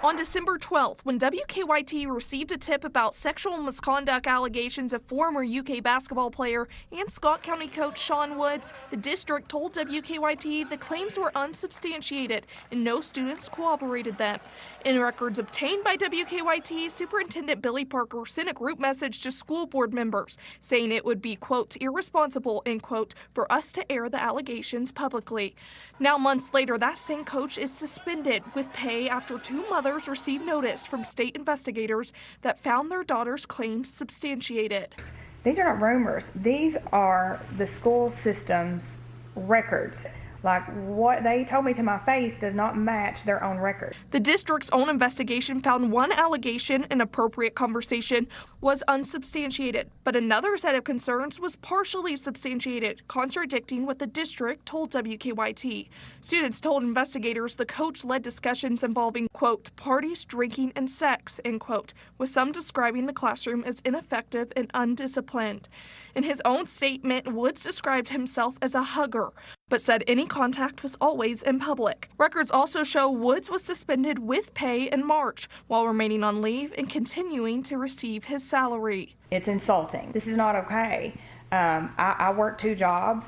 On December 12th, when WKYT received a tip about sexual misconduct allegations of former UK basketball player and Scott County coach Sean Woods, the district told WKYT the claims were unsubstantiated and no students corroborated them. In records obtained by WKYT, Superintendent Billy Parker sent a group message to school board members saying it would be, quote, irresponsible, end quote, for us to air the allegations publicly. Now, months later, that same coach is suspended with pay after two mothers received notice from state investigators that found their daughter's claims substantiated. These are not rumors. These are the school system's records. Like, what they told me to my face does not match their own record. The district's own investigation found one allegation, inappropriate conversation, was unsubstantiated, but another set of concerns was partially substantiated, contradicting what the district told WKYT. Students told investigators the coach led discussions involving, quote, parties, drinking, and sex, end quote, with some describing the classroom as ineffective and undisciplined. In his own statement, Woods described himself as a hugger, but said any contact was always in public. Records also show Woods was suspended with pay in March while remaining on leave and continuing to receive his salary. It's insulting. This is not okay. I work two jobs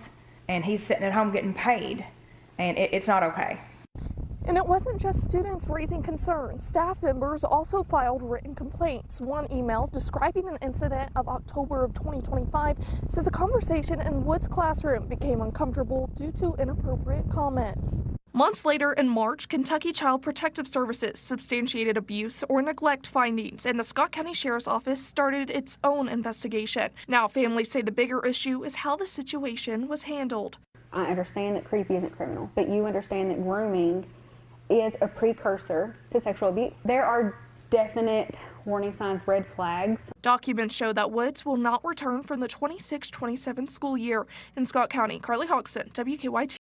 and he's sitting at home getting paid, and it's not okay. And it wasn't just students raising concerns. Staff members also filed written complaints. One email describing an incident of October of 2025 says a conversation in Woods' classroom became uncomfortable due to inappropriate comments. Months later, in March, Kentucky Child Protective Services substantiated abuse or neglect findings, and the Scott County Sheriff's Office started its own investigation. Now, families say the bigger issue is how the situation was handled. I understand that creepy isn't criminal, but you understand that grooming is a precursor to sexual abuse. There are definite warning signs, red flags. Documents show that Woods will not return from the 26-27 school year. In Scott County, Carly Hodgson, WKYT.